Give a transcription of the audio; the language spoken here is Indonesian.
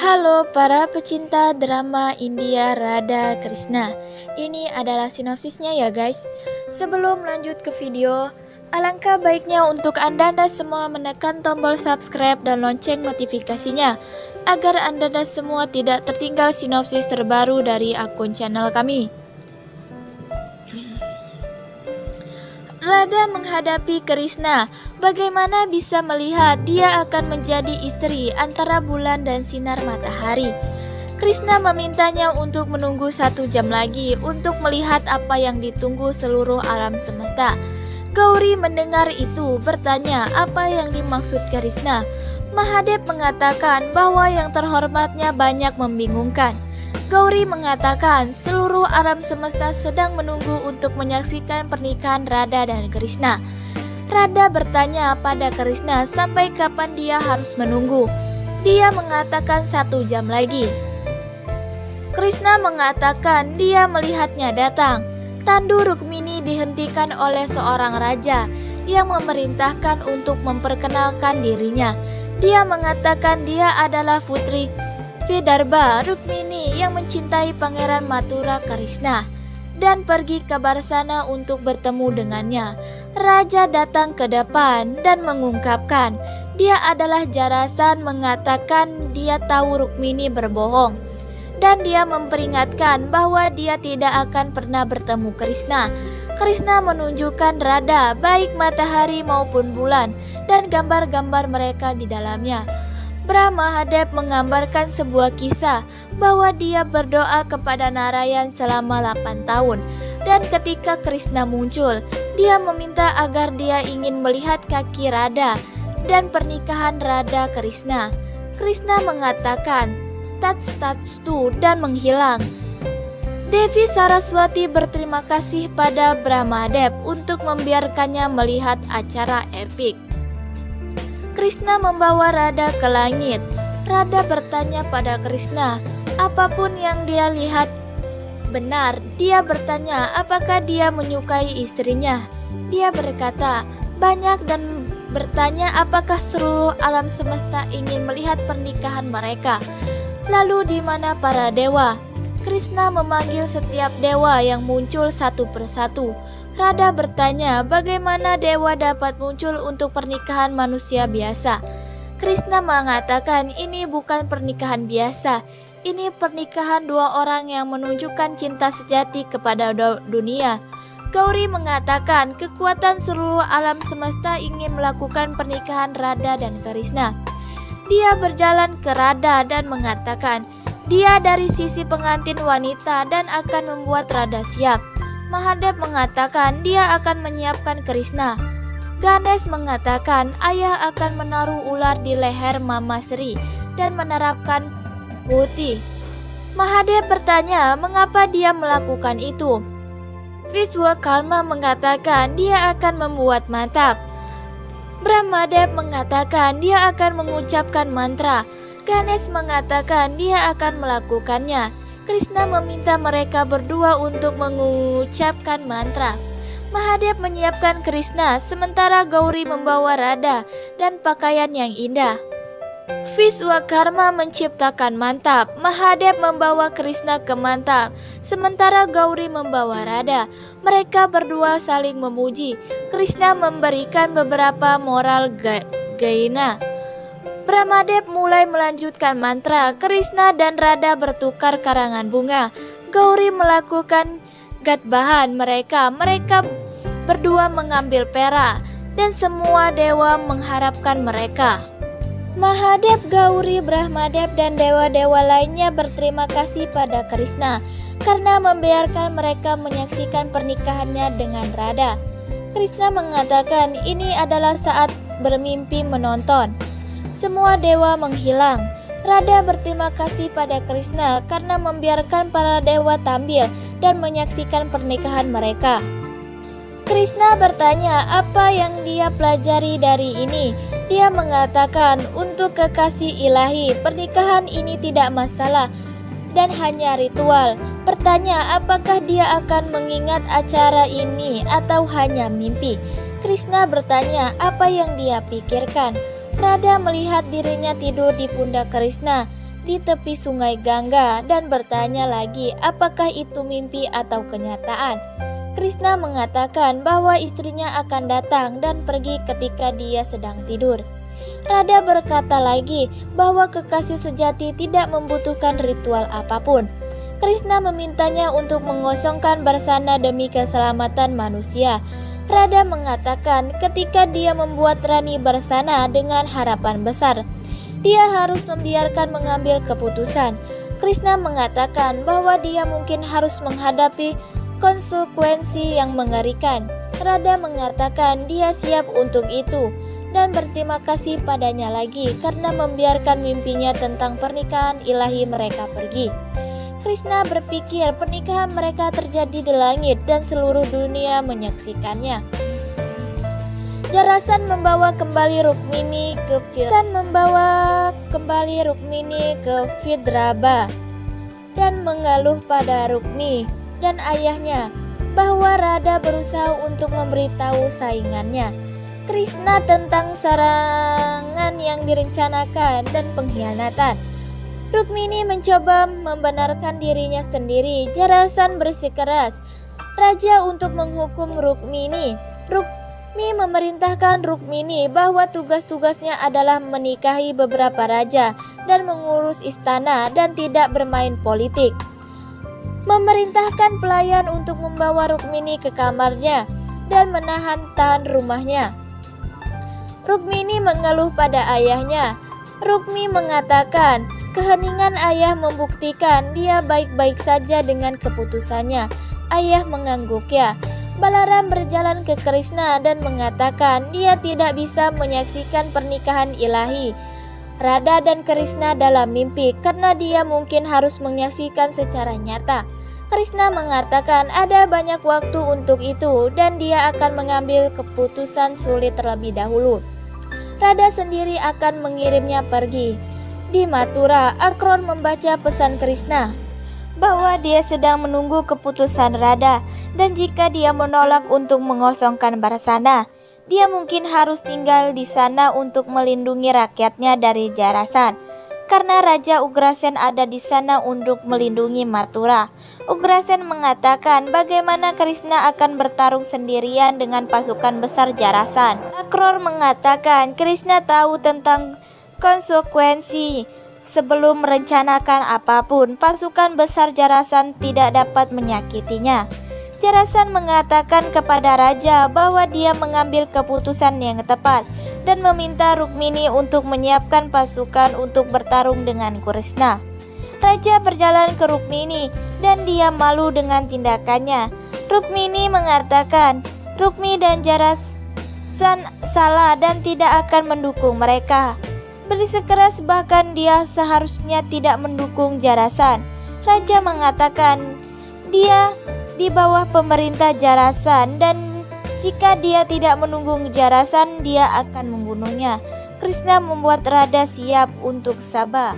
Halo para pecinta drama India Radha Krishna. Ini adalah sinopsisnya ya guys. Sebelum lanjut ke video, alangkah baiknya untuk Anda semua menekan tombol subscribe dan lonceng notifikasinya agar Anda semua tidak tertinggal sinopsis terbaru dari akun channel kami. Radha menghadapi Krishna. Bagaimana bisa melihat dia akan menjadi istri antara bulan dan sinar matahari? Krishna memintanya untuk menunggu 1 jam lagi untuk melihat apa yang ditunggu seluruh alam semesta. Gauri mendengar itu bertanya apa yang dimaksud Krishna. Mahadev mengatakan bahwa yang terhormatnya banyak membingungkan. Gauri mengatakan seluruh alam semesta sedang menunggu untuk menyaksikan pernikahan Radha dan Krishna. Radha bertanya pada Krishna sampai kapan dia harus menunggu. Dia mengatakan 1 jam lagi. Krishna mengatakan dia melihatnya datang. Tandu Rukmini dihentikan oleh seorang raja yang memerintahkan untuk memperkenalkan dirinya. Dia mengatakan dia adalah putri Vidarbha Rukmini yang mencintai Pangeran Mathura Krishna dan pergi ke Barsana untuk bertemu dengannya. Raja datang ke depan dan mengungkapkan dia adalah Jarasan, mengatakan dia tahu Rukmini berbohong dan dia memperingatkan bahwa dia tidak akan pernah bertemu Krishna. Krishna menunjukkan Radha baik matahari maupun bulan dan gambar-gambar mereka di dalamnya. Mahadev menggambarkan sebuah kisah bahwa dia berdoa kepada Narayan selama 8 tahun dan ketika Krishna muncul, dia meminta agar dia ingin melihat kaki Radha dan pernikahan Radha Krishna. Krishna mengatakan tats-tatstu dan menghilang. Devi Saraswati berterima kasih pada Brahmadev untuk membiarkannya melihat acara epik. Krishna membawa Radha ke langit. Radha bertanya pada Krishna, apapun yang dia lihat benar. Dia bertanya apakah dia menyukai istrinya. Dia berkata banyak dan bertanya apakah seluruh alam semesta ingin melihat pernikahan mereka. Lalu di mana para dewa? Krishna memanggil setiap dewa yang muncul satu persatu. Radha bertanya bagaimana dewa dapat muncul untuk pernikahan manusia biasa. Krishna mengatakan ini bukan pernikahan biasa. Ini pernikahan 2 orang yang menunjukkan cinta sejati kepada dunia. Gauri mengatakan kekuatan seluruh alam semesta ingin melakukan pernikahan Radha dan Krishna. Dia berjalan ke Radha dan mengatakan dia dari sisi pengantin wanita dan akan membuat Radha siap. Mahadev mengatakan dia akan menyiapkan Krishna. Ganesh mengatakan ayah akan menaruh ular di leher Mama Sri dan menerapkan putih. Mahadev bertanya mengapa dia melakukan itu. Vishwakarma mengatakan dia akan membuat mantap. Brahmadev mengatakan dia akan mengucapkan mantra. Ganesh mengatakan dia akan melakukannya. Krishna meminta mereka berdua untuk mengucapkan mantra. Mahadev menyiapkan Krishna, sementara Gauri membawa Radha dan pakaian yang indah. Vishwakarma menciptakan mantap. Mahadev membawa Krishna ke mantap, sementara Gauri membawa Radha. Mereka berdua saling memuji. Krishna memberikan beberapa moral gaina. Brahmadev mulai melanjutkan mantra. Krishna dan Radha bertukar karangan bunga. Gauri melakukan gatbahan mereka. Mereka berdua mengambil perak dan semua dewa mengharapkan mereka. Mahadev, Gauri, Brahmadev dan dewa-dewa lainnya berterima kasih pada Krishna karena membiarkan mereka menyaksikan pernikahannya dengan Radha. Krishna mengatakan ini adalah saat bermimpi menonton. Semua dewa menghilang. Radha berterima kasih pada Krishna karena membiarkan para dewa tampil dan menyaksikan pernikahan mereka. Krishna bertanya apa yang dia pelajari dari ini. Dia mengatakan untuk kekasih ilahi pernikahan ini tidak masalah dan hanya ritual. Bertanya apakah dia akan mengingat acara ini atau hanya mimpi. Krishna bertanya apa yang dia pikirkan. Radha melihat dirinya tidur di pundak Krishna. di tepi sungai Gangga dan bertanya lagi apakah itu mimpi atau kenyataan. Krishna mengatakan bahwa istrinya akan datang dan pergi ketika dia sedang tidur. Radha berkata lagi bahwa kekasih sejati tidak membutuhkan ritual apapun. Krishna memintanya untuk mengosongkan Barsana demi keselamatan manusia. Radha mengatakan ketika dia membuat Rani Barsana dengan harapan besar, dia harus membiarkan mengambil keputusan. Krishna mengatakan bahwa dia mungkin harus menghadapi konsekuensi yang mengerikan. Radha mengatakan dia siap untuk itu dan berterima kasih padanya lagi karena membiarkan mimpinya tentang pernikahan ilahi mereka pergi. Krishna berpikir pernikahan mereka terjadi di langit dan seluruh dunia menyaksikannya. Jarasan membawa kembali Rukmini ke Vidraba dan mengeluh pada Rukmi dan ayahnya bahwa Radha berusaha untuk memberitahu saingannya Krishna tentang serangan yang direncanakan dan pengkhianatan. Rukmini mencoba membenarkan dirinya sendiri. Jarasan bersikeras raja untuk menghukum Rukmini. Rukmi memerintahkan Rukmini bahwa tugas-tugasnya adalah menikahi beberapa raja dan mengurus istana dan tidak bermain politik. Memerintahkan pelayan untuk membawa Rukmini ke kamarnya dan tahan rumahnya. Rukmini mengeluh pada ayahnya. Rukmi mengatakan keheningan ayah membuktikan dia baik-baik saja dengan keputusannya. Ayah mengangguknya. Balaram berjalan ke Krishna dan mengatakan dia tidak bisa menyaksikan pernikahan ilahi Radha dan Krishna dalam mimpi karena dia mungkin harus menyaksikan secara nyata. Krishna mengatakan ada banyak waktu untuk itu dan dia akan mengambil keputusan sulit terlebih dahulu. Radha sendiri akan mengirimnya pergi. Di Mathura, Akron membaca pesan Krishna bahwa dia sedang menunggu keputusan Radha dan jika dia menolak untuk mengosongkan Barsana, dia mungkin harus tinggal di sana untuk melindungi rakyatnya dari Jarasan. Karena Raja Ugrasen ada di sana untuk melindungi Mathura. Ugrasen mengatakan bagaimana Krishna akan bertarung sendirian dengan pasukan besar Jarasan. Akror mengatakan Krishna tahu tentang konsekuensi. Sebelum merencanakan apapun, pasukan besar Jarasan tidak dapat menyakitinya. Jarasan mengatakan kepada raja bahwa dia mengambil keputusan yang tepat dan meminta Rukmini untuk menyiapkan pasukan untuk bertarung dengan Krishna. Raja berjalan ke Rukmini dan dia malu dengan tindakannya. Rukmini mengatakan Rukmi dan Jarasan salah dan tidak akan mendukung mereka. Bersikeras bahkan dia seharusnya tidak mendukung Jarasan. Raja mengatakan dia di bawah pemerintah Jarasan dan jika dia tidak menunggu Jarasan, dia akan membunuhnya. Krishna membuat Radha siap untuk sabar.